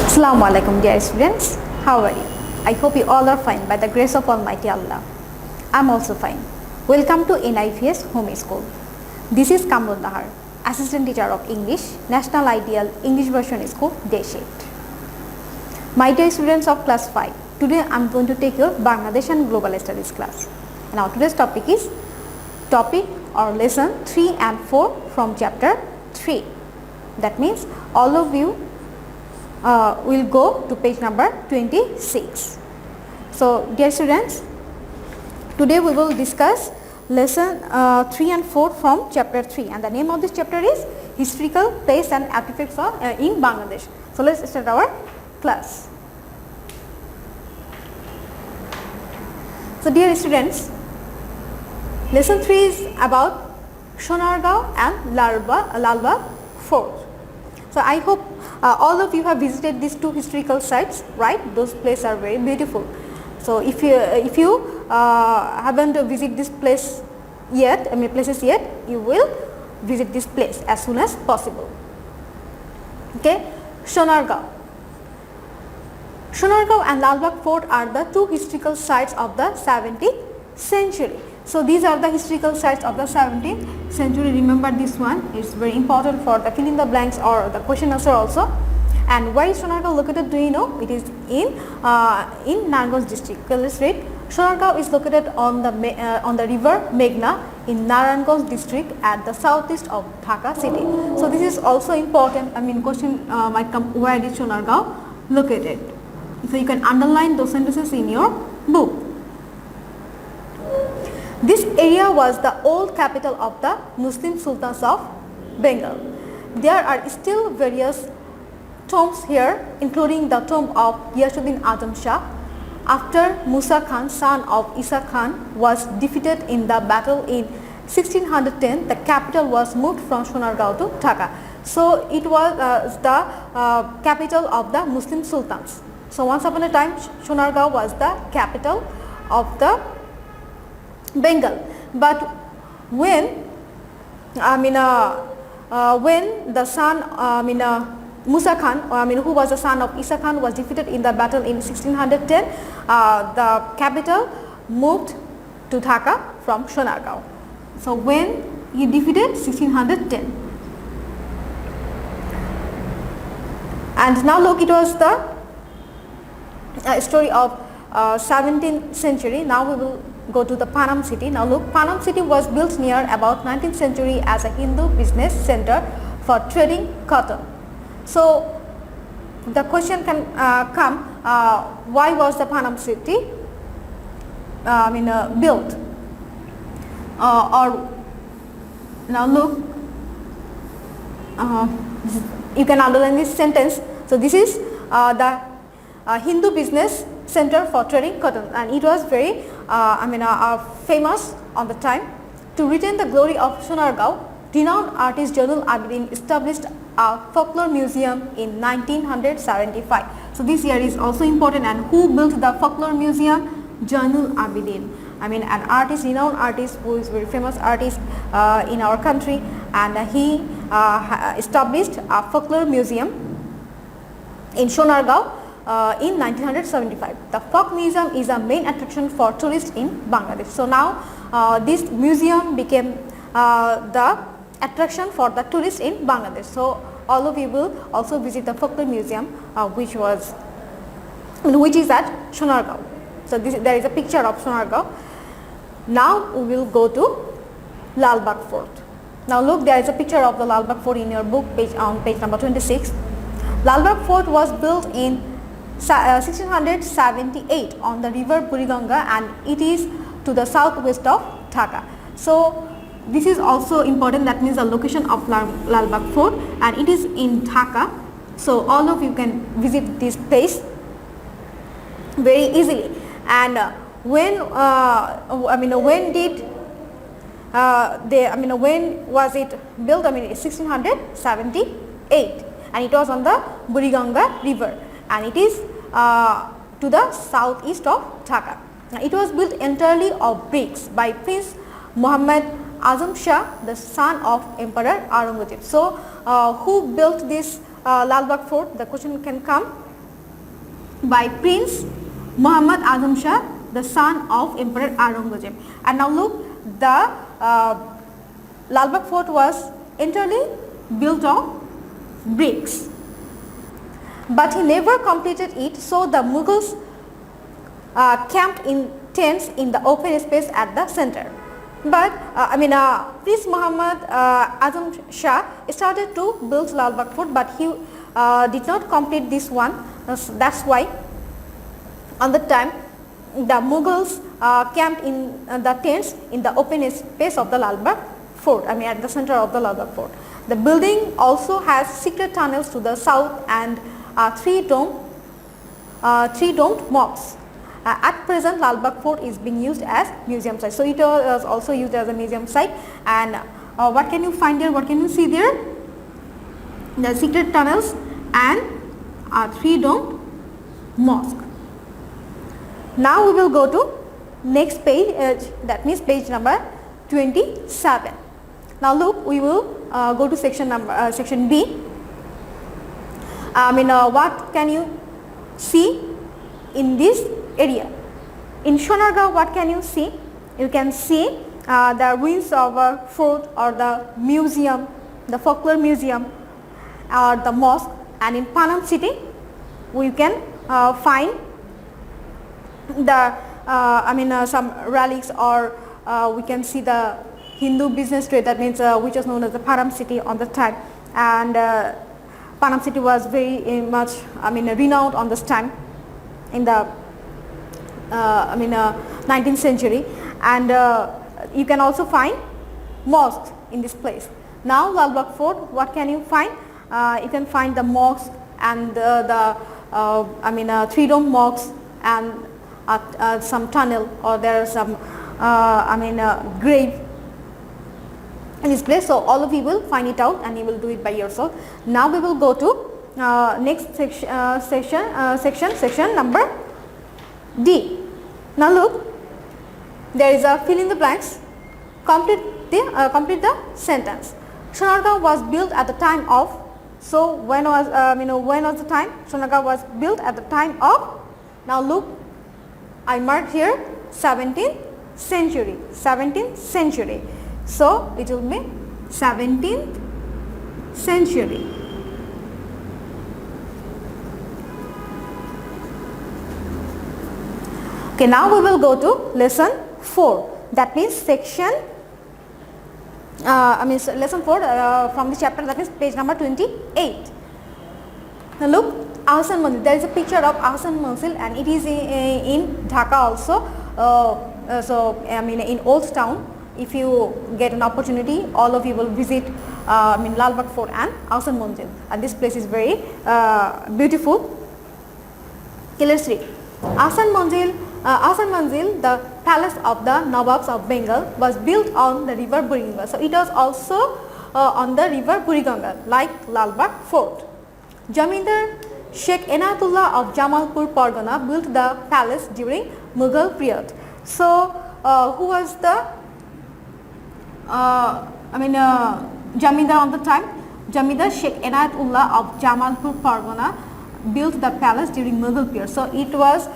Assalamu alaikum dear students, how are you? I hope you all are fine by the grace of Almighty Allah. I am also fine. Welcome to NIVS Home School. This is Kamrul Nahar, Assistant Teacher of English, National Ideal English Version School, Deshet. My dear students of class 5, today I am going to take your Bangladesh and Global Studies class. Now today's topic is topic or lesson 3 and 4 from chapter 3. That means all of you will go to page number 26. So dear students, today we will discuss lesson 3 and 4 from chapter 3, and the name of this chapter is Historical Place and Artifacts in Bangladesh. So let's start our class. So dear students, lesson 3 is about Sonargaon and Lalbagh Fort. So I hope all of you have visited these two historical sites, right? Those places are very beautiful. So if you haven't visited this place yet, places yet, you will visit this place as soon as possible. Okay, Sonargaon. Sonargaon and Lalbagh Fort are the two historical sites of the 17th century. So these are the historical sites of the 17th century. Remember this one, it's very important for the fill in the blanks or the question answer also. And where is Sonargaon located, do you know? It is in Naranganj district. Okay, let's read. Sonargaon is located on the river Meghna in Naranganj district at the southeast of Dhaka city. So this is also important. Question might come, where is Sonargaon located? So you can underline those sentences in your book. This area was the old capital of the Muslim Sultans of Bengal. There are still various tombs here, including the tomb of Ghiyasuddin Azam Shah. After Musa Khan, son of Isa Khan, was defeated in the battle in 1610, the capital was moved from Sonargaon to Dhaka. So it was the capital of the Muslim Sultans. So once upon a time, Sonargaon was the capital of the Bengal, but when the son Musa Khan, who was the son of Isa Khan, was defeated in the battle in 1610, the capital moved to Dhaka from Sonargaon. So when he defeated 1610, and now look, it was the story of 17th century. Now we will go to the Panam city. Now look, Panam city was built near about 19th century as a Hindu business center for trading cotton. So the question can come, why was the Panam city built? Or now look, you can underline this sentence. So this is the Hindu business center for trading cotton, and it was very famous on the time. To retain the glory of Sonargaon, renowned artist Jainul Abidin established a folklore museum in 1975. So this year is also important. And who built the folklore museum? Jainul Abidin. An artist, renowned artist, who is very famous artist in our country, and he established a folklore museum in Sonargaon in 1975. The folk museum is a main attraction for tourists in Bangladesh. So now this museum became the attraction for the tourists in Bangladesh. So all of you will also visit the folklore museum, which is at Sonargaon. So there is a picture of Sonargaon. Now we will go to Lalbagh Fort. Now look, there is a picture of the Lalbagh Fort in your book on page number 26. Lalbagh Fort was built in 1678 on the river Buriganga, and it is to the southwest of Dhaka. So this is also important, that means the location of Lalbagh Fort, and it is in Dhaka. So all of you can visit this place very easily. And when was it built? 1678, and it was on the Buriganga river, and it is to the southeast of Dhaka. It was built entirely of bricks by Prince Muhammad Azam Shah, the son of Emperor Aurangzeb. So, who built this Lalbagh Fort? The question can come. by Prince Muhammad Azam Shah, the son of Emperor Aurangzeb. And now look, the Lal Bagh Fort was entirely built of bricks, but he never completed it, so the Mughals camped in tents in the open space at the center. But Prince Muhammad Azam Shah started to build Lal Bagh Fort, but he did not complete this one. That's why on the time the Mughals camped in the tents in the open space of the Lal Bagh Fort, at the center of the Lal Bagh Fort. The building also has secret tunnels to the south and three domed mosques. At present, Lal Bagh Fort is being used as museum site. So it was also used as a museum site. And what can you find there? What can you see there? The secret tunnels and three domed mosque. Now we will go to next page. That means page number 27. Now look, we will go to section B. What can you see in this area? In Sonargaon, what can you see? You can see the ruins of a fort or the museum, the folklore museum or the mosque. And in Panam city, we can find the some relics, or we can see the Hindu business trade, that means which was known as the Panam city on the time. And Panam city was very much renowned on this time in the 19th century. And you can also find mosques in this place. Now Lal Bagh Fort, what can you find? You can find the mosque and the three dome mosques and some tunnel, or there are some grave in this place. So all of you will find it out and you will do it by yourself. Now we will go to next section number D. Now look, there is a fill in the blanks. Complete the sentence. Sonargaon was built at the time of. So when was the time? Sonargaon was built at the time of. Now look, I marked here 17th century. 17th century. So it will be 17th century. Okay, now we will go to lesson 4. That means section. Lesson 4 from the chapter, that is page number 28. Now look, Ahsan Manzil. There is a picture of Ahsan Manzil, and it is in Dhaka also. In Old Town. If you get an opportunity, all of you will visit Lal Bagh Fort and Ahsan Manzil. And this place is very beautiful. Okay, let's read. Ahsan Manzil, the palace of the Nawabs of Bengal, was built on the river Buriganga. So it was also on the river Buriganga, like Lal Bagh Fort. Jamindar Sheikh Enayatullah of Jamalpur Pargana built the palace during Mughal period. So who was the Jamindar on the time? Jamindar Sheikh Enayatullah of Jamalpur Pargana built the palace during Mughal period. So it was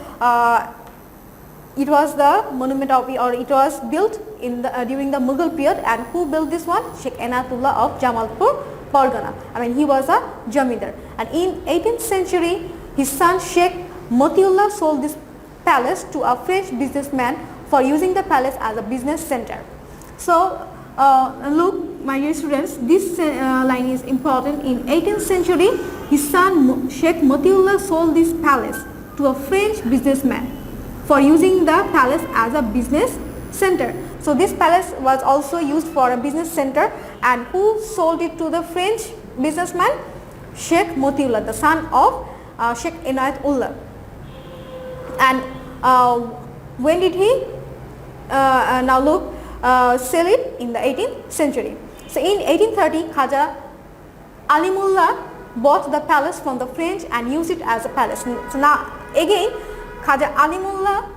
the monument of, or it was built in the during the Mughal period. And who built this one? Sheikh Enayatullah of Jamalpur Pargana. He was a Jamindar. And in 18th century, his son Sheikh Motiullah sold this palace to a French businessman for using the palace as a business center. So look, my dear students, this line is important. In 18th century, his son Sheikh Motiullah sold this palace to a French businessman for using the palace as a business center. So this palace was also used for a business center, and who sold it to the French businessman? Sheikh Motiullah, the son of Sheikh Enayatullah. And when did he now look sell it? In the 18th century. So in 1830, Khaja Alimullah bought the palace from the French and used it as a palace. So now again, Khaja Alimullah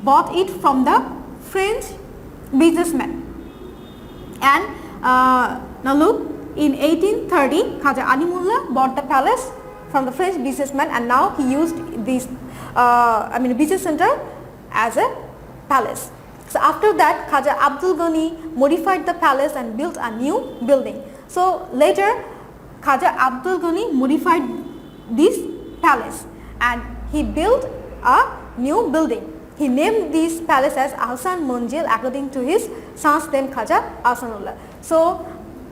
bought it from the French businessman. And now look, in 1830, Khaja Alimullah bought the palace from the French businessman, and now he used this business center as a palace. So after that, Khaja Abdul Ghani modified the palace and built a new building. So later Khaja Abdul Ghani modified this palace and he built a new building. He named this palace as Ahsan Manzil according to his son's name, Khaja Ahsanullah. So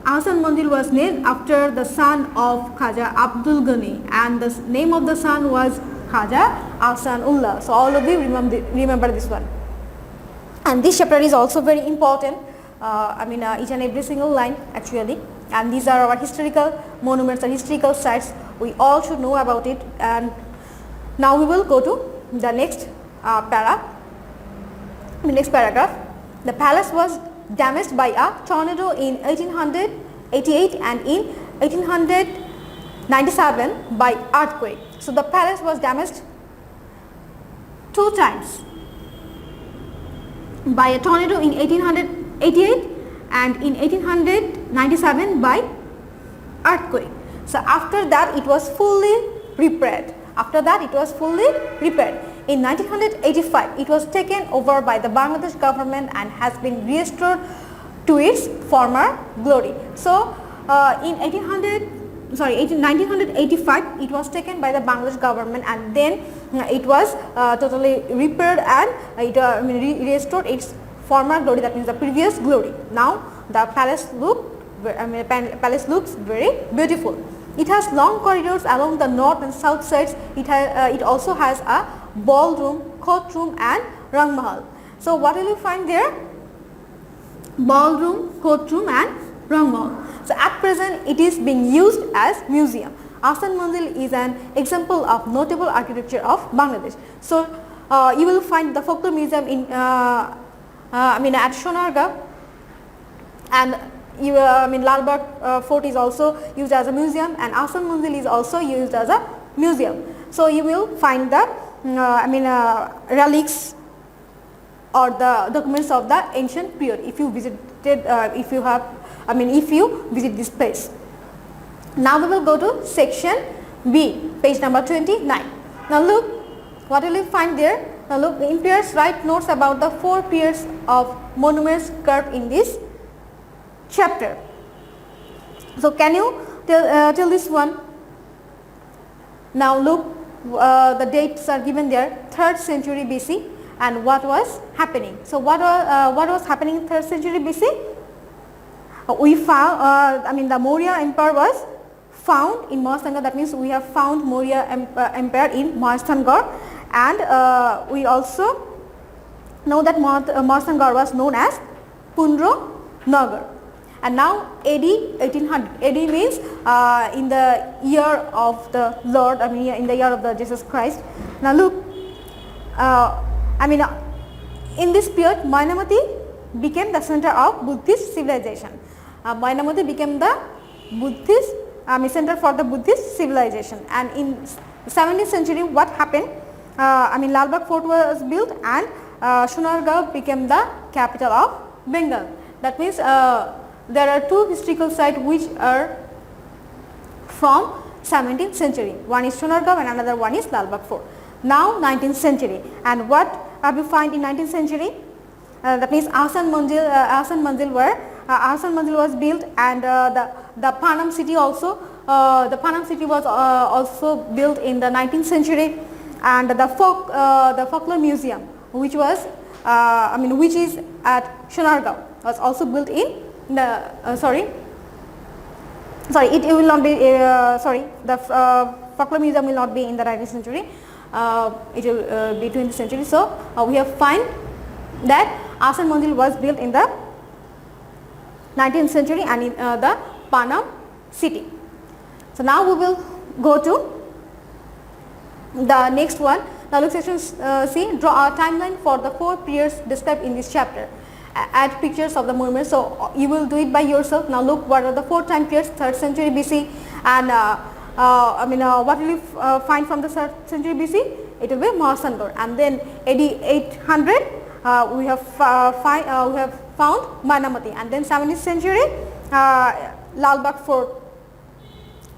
Ahsan Manzil was named after the son of Khaja Abdul Ghani, and the name of the son was Khaja Ahsanullah. So all of you remember this one. And this chapter is also very important, each and every single line actually, and these are our historical monuments and historical sites. We all should know about it. And now we will go to the next next paragraph. The palace was damaged by a tornado in 1888 and in 1897 by earthquake. So the palace was damaged 2 times, by a tornado in 1888 and in 1897 by earthquake. So after that it was fully repaired. In 1985 it was taken over by the Bangladesh government and has been restored to its former glory. So in 1985 it was taken by the Bangladesh government, and then it was totally repaired and it restored its former glory, that means the previous glory. Now the palace looks very beautiful. It has long corridors along the north and south sides. It also has a ballroom, courtroom and Rang Mahal. So what will you find there? Ballroom, courtroom and Rang Mahal. So at present it is being used as museum. Ahsan Manzil is an example of notable architecture of Bangladesh. So you will find the folklore museum in at Sonargaon, and Lalbagh Fort is also used as a museum, and Ahsan Manzil is also used as a museum. So you will find the relics or the documents of the ancient period if you visited, if you visit this place. Now we will go to section B, page number 29. Now look, what will you find there? Now look, in pairs write notes about the 4 pairs of monuments carved in this chapter. So can you tell this one? Now look, the dates are given there, 3rd century BC, and what was happening. So what was happening in 3rd century BC? We found, the Maurya Empire was found in Mahastangad. That means we have found Maurya Empire in Mahastangad, and we also know that Mahastangad was known as Pundro Nagar. And now AD 1800. AD means in the year of the Lord, in the year of the Jesus Christ. Now look, in this period Mainamati became the center of Buddhist civilization. Mainamati became the center for the Buddhist civilization. And in 17th century what happened? Lalbagh Fort was built, and Sonargaon became the capital of Bengal. That means there are 2 historical sites which are from 17th century. One is Sonargaon and another one is Lalbagh Fort. Now 19th century, and what have you find in 19th century? That means Ahsan Manzil was built, and the Panam city also. The Panam city was also built in the 19th century, and the folklore museum, which was which is at Sonargaon, was also built in the it will not be the folklore museum will not be in the 19th century. It will be 20th century. So we have find that Ahsan Manzil was built in the 19th century and in the Panam city. So now we will go to the next one. Now look, section C, draw a timeline for the 4 periods described in this chapter. Add pictures of the monuments. So you will do it by yourself. Now look, what are the 4 time periods? 3rd century BC, and what will you find from the 3rd century BC? It will be Mahastangad, and then AD 800 we have found Mainamati, and then 17th century Lalbagh Fort,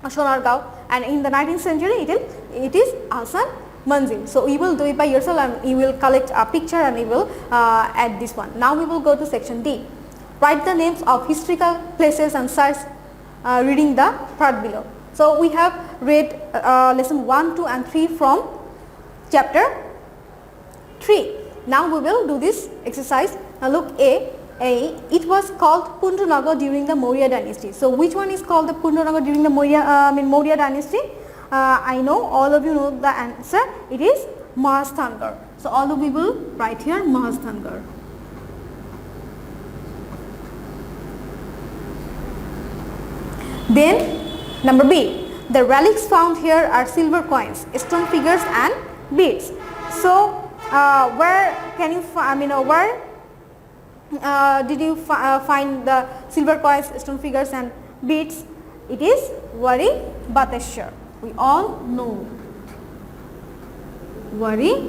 Sonargaon, and in the 19th century it is Ahsan Manzil. So we will do it by yourself and you will collect a picture and we will add this one. Now we will go to section D. Write the names of historical places and sites reading the part below. So we have read lesson 1, 2 and 3 from chapter 3. Now we will do this exercise. Now look A. It was called Pundanagar during the Maurya dynasty. So which one is called the Pundanagar during the Maurya dynasty? I know all of you know the answer. It is Mahasthangarh. So all of you will write here Mahasthangarh. Then number B. The relics found here are silver coins, stone figures and beads. So where can you where did you find the silver coins, stone figures and beads? It is Wari Bateshwar. We all know Wari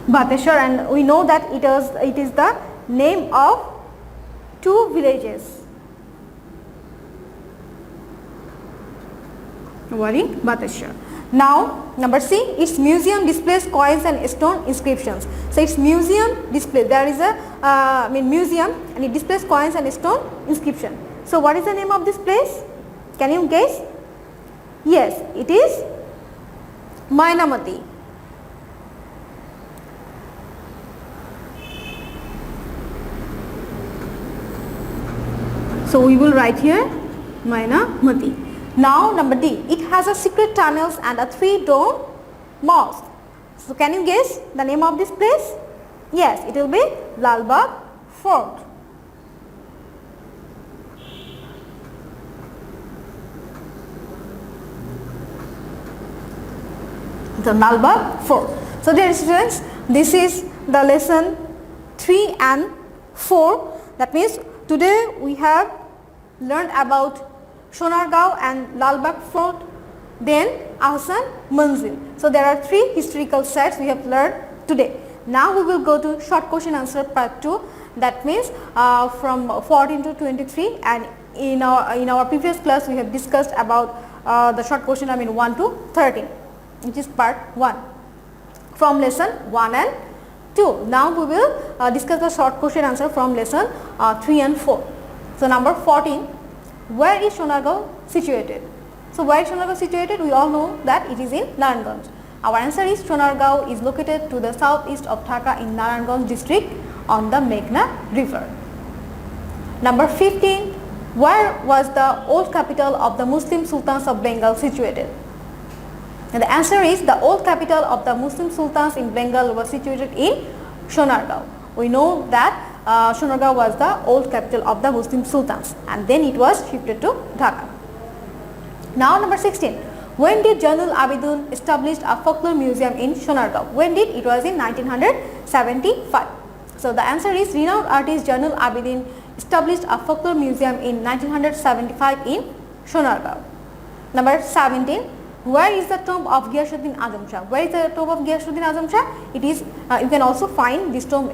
Bateshwar, and we know that it is the name of 2 villages. Wari Bateshwar. Now number C, its museum displays coins and stone inscriptions. So its museum display, there is a museum and it displays coins and stone inscription. So what is the name of this place? Can you guess? Yes, it is Mainamati. So we will write here Mainamati. Now number D, it has a secret tunnels and a 3-dome mosque. So can you guess the name of this place? Yes, it will be Lal Bagh Fort. The Lal Bagh Fort. So dear students, this is the lesson 3 and 4. That means today we have learned about Sonargaon and Lal Bagh Fort, then Ahsan Manzil. So there are 3 historical sites we have learned today. Now we will go to short question answer part 2. That means from 14 to 23, and in our previous class we have discussed about the short question 1 to 13, which is part 1 from lesson 1 and 2. Now we will discuss the short question answer from lesson 3 and 4. So number 14, where is Sonargaon situated? So where is Sonargaon situated? We all know that it is in Narayanganj. Our answer is Sonargaon is located to the southeast of Dhaka in Narayanganj district on the Meghna river. Number 15, where was the old capital of the Muslim Sultans of Bengal situated? And the answer is the old capital of the Muslim Sultans in Bengal was situated in Sonargaon. We know that Sonargaon was the old capital of the Muslim Sultans, and then it was shifted to Dhaka. Now number 16, when did Zainul Abidin establish a folklore museum in Sonargaon? When did? It was in 1975. So the answer is renowned artist Zainul Abidin established a folklore museum in 1975 in Sonargaon. Number 17, where is the tomb of Ghiyasuddin Azam Shah? Where is the tomb of Ghiyasuddin Azam Shah? It is, you can also find this tomb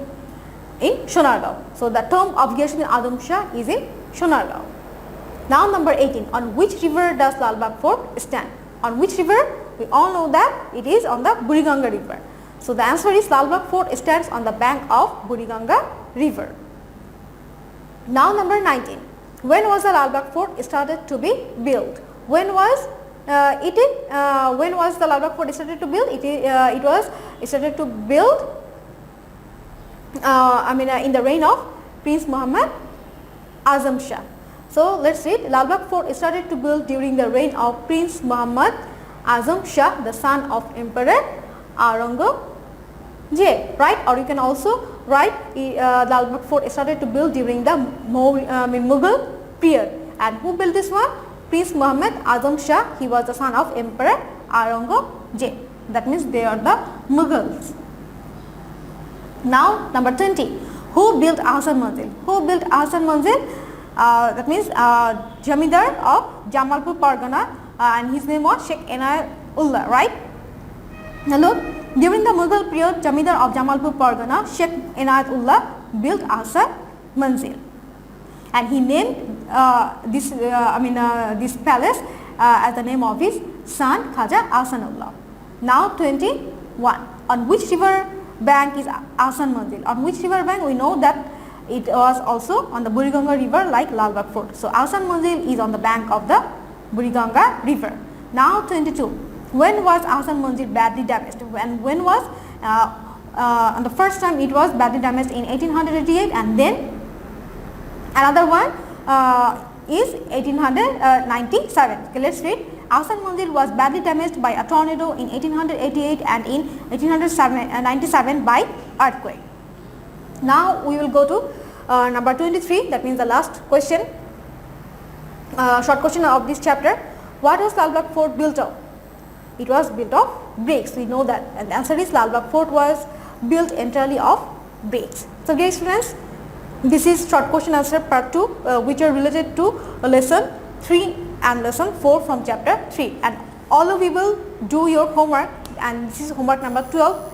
in Sonargaon. So the tomb of Ghiyasuddin Azam Shah is in Sonargaon. Now number 18, on which river does Lal Bagh Fort stand? On which river? We all know that it is on the Buriganga river. So the answer is Lal Bagh Fort stands on the bank of Buriganga river. Now number 19, when was the Lal Bagh Fort started to be built? When was when was the Lal Bagh Fort started to build? It was started to build in the reign of Prince Muhammad Azam Shah. So let's read. Lal Bagh Fort started to build during the reign of Prince Muhammad Azam Shah, the son of Emperor Aurangzeb, right? Or you can also write Lal Bagh Fort started to build during the Mughal period. And who built this one? Prince Muhammad Azam Shah. He was the son of Emperor Aurangzeb. That means they are the Mughals. Now number 20, who built Ahsan Manzil? Who built Ahsan Manzil? That means Jamidar of Jamalpur Pargana, and his name was Sheikh Inayat Ullah, right? Now look, during the Mughal period, Jamidar of Jamalpur Pargana, Sheikh Inayat Ullah built Ahsan Manzil, and he named this palace as the name of his son Khaja Ahsanullah. Now 21. On which river bank is Ahsan Manzil? On which river bank? We know that it was also on the Buriganga river like Lal Bagh Fort. So Ahsan Manzil is on the bank of the Buriganga river. Now 22. When was Ahsan Manzil badly damaged? When was on the first time it was badly damaged in 1888, and then another one is 1897. Okay, let's read. Ahsan Manzil was badly damaged by a tornado in 1888 and in 1897 by earthquake. Now we will go to number 23, that means the last question, short question of this chapter. What was Lal Bagh Fort built of? It was built of bricks, we know that, and the answer is Lal Bagh Fort was built entirely of bricks. So dear students, this is short question answer part 2 which are related to lesson 3 and lesson 4 from chapter 3, and all of you will do your homework, and this is homework number 12,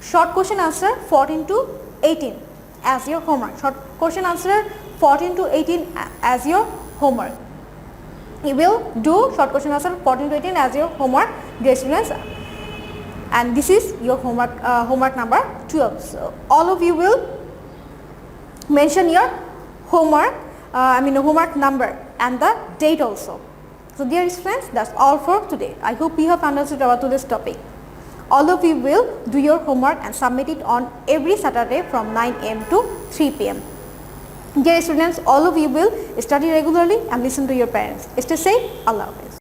short question answer 14 to 18 as your homework. Short question answer 14 to 18 as your homework. You will do short question answer 14 to 18 as your homework, dear students, and this is your homework homework number 12. So all of you will mention your homework homework number and the date also. So dear students, that's all for today. I hope you have understood about today's topic. All of you will do your homework and submit it on every Saturday from 9 am to 3 pm. Dear students, all of you will study regularly and listen to your parents. Stay safe. Allah Hafiz.